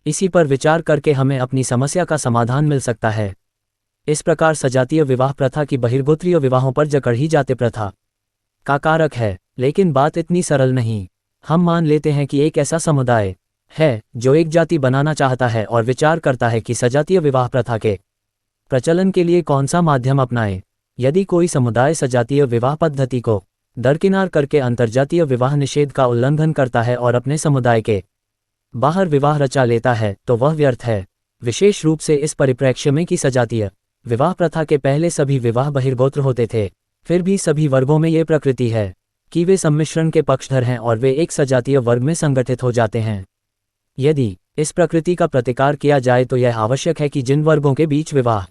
इसी पर विचार करके हमें अपनी समस्या का समाधान मिल सकता है। इस प्रकार सजातीय विवाह प्रथा की बहिर्गोत्रीय विवाहों पर जकड़ ही जाति प्रथा का कारक है। लेकिन बात इतनी सरल नहीं। हम मान लेते हैं कि एक ऐसा समुदाय है जो एक जाति बनाना चाहता है और विचार करता है कि सजातीय विवाह प्रथा के प्रचलन के लिए कौन सा माध्यम अपनाए। यदि कोई समुदाय सजातीय विवाह पद्धति को दरकिनार करके अंतर्जातीय विवाह निषेध का उल्लंघन करता है और अपने समुदाय के बाहर विवाह रचा लेता है तो वह व्यर्थ है। विशेष रूप से इस परिप्रेक्ष्य में कि सजातीय विवाह प्रथा के पहले सभी विवाह बहिर्गोत्र होते थे। फिर भी सभी वर्गों में ये प्रकृति है कि वे सम्मिश्रण के पक्षधर हैं और वे एक सजातीय वर्ग में संगठित हो जाते हैं। यदि इस प्रकृति का प्रतिकार किया जाए तो यह आवश्यक है कि जिन वर्गों के बीच विवाह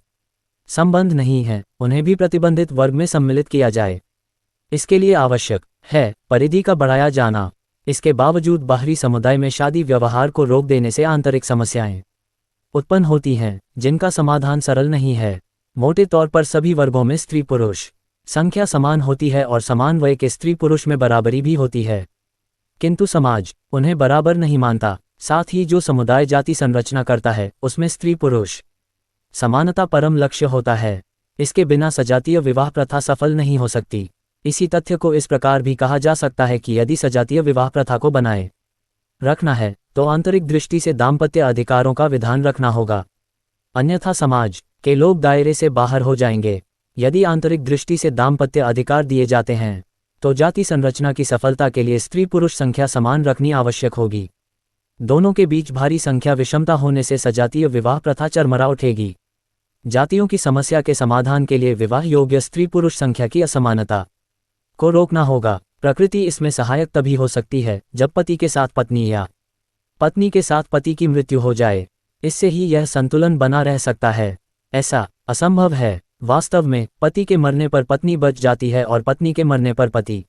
संबंध नहीं है उन्हें भी प्रतिबंधित वर्ग में सम्मिलित किया जाए। इसके लिए आवश्यक है परिधि का बढ़ाया जाना। इसके बावजूद बाहरी समुदाय में शादी व्यवहार को रोक देने से आंतरिक समस्याएं उत्पन्न होती हैं जिनका समाधान सरल नहीं है। मोटे तौर पर सभी वर्गों में स्त्री पुरुष संख्या समान होती है और समान वय के स्त्री पुरुष में बराबरी भी होती है, किंतु समाज उन्हें बराबर नहीं मानता। साथ ही जो समुदाय जाति संरचना करता है उसमें स्त्री पुरुष समानता परम लक्ष्य होता है। इसके बिना सजातीय विवाह प्रथा सफल नहीं हो सकती। इसी तथ्य को इस प्रकार भी कहा जा सकता है कि यदि सजातीय विवाह प्रथा को बनाए रखना है तो आंतरिक दृष्टि से दाम्पत्य अधिकारों का विधान रखना होगा, अन्यथा समाज के लोग दायरे से बाहर हो जाएंगे। यदि आंतरिक दृष्टि से दाम्पत्य अधिकार दिए जाते हैं तो जाति संरचना की सफलता के लिए स्त्री पुरुष संख्या समान रखनी आवश्यक होगी। दोनों के बीच भारी संख्या विषमता होने से सजातीय विवाह प्रथा चरमरा उठेगी। जातियों की समस्या के समाधान के लिए विवाह योग्य स्त्री पुरुष संख्या की असमानता को रोकना होगा। प्रकृति इसमें सहायक तभी हो सकती है जब पति के साथ पत्नी या पत्नी के साथ पति की मृत्यु हो जाए। इससे ही यह संतुलन बना रह सकता है। ऐसा असंभव है। वास्तव में पति के मरने पर पत्नी बच जाती है और पत्नी के मरने पर पति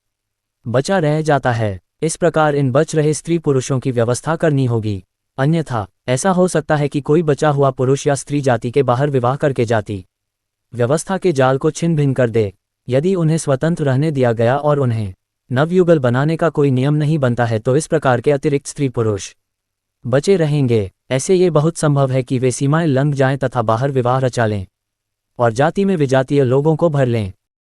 बचा रह जाता है। इस प्रकार इन बच रहे स्त्री पुरुषों की व्यवस्था करनी होगी। अन्यथा ऐसा हो सकता है कि कोई बचा हुआ पुरुष या स्त्री जाति के बाहर विवाह करके जाति व्यवस्था के जाल को छिन्न भिन्न कर दे। यदि उन्हें स्वतंत्र रहने दिया गया और उन्हें नवयुगल बनाने का कोई नियम नहीं बनता है तो इस प्रकार के अतिरिक्त स्त्री पुरुष बचे रहेंगे। ऐसे ये बहुत संभव है कि वे सीमाएं लंघ जाएं तथा बाहर विवाह रचा लें और जाति में विजातीय लोगों को भर लें।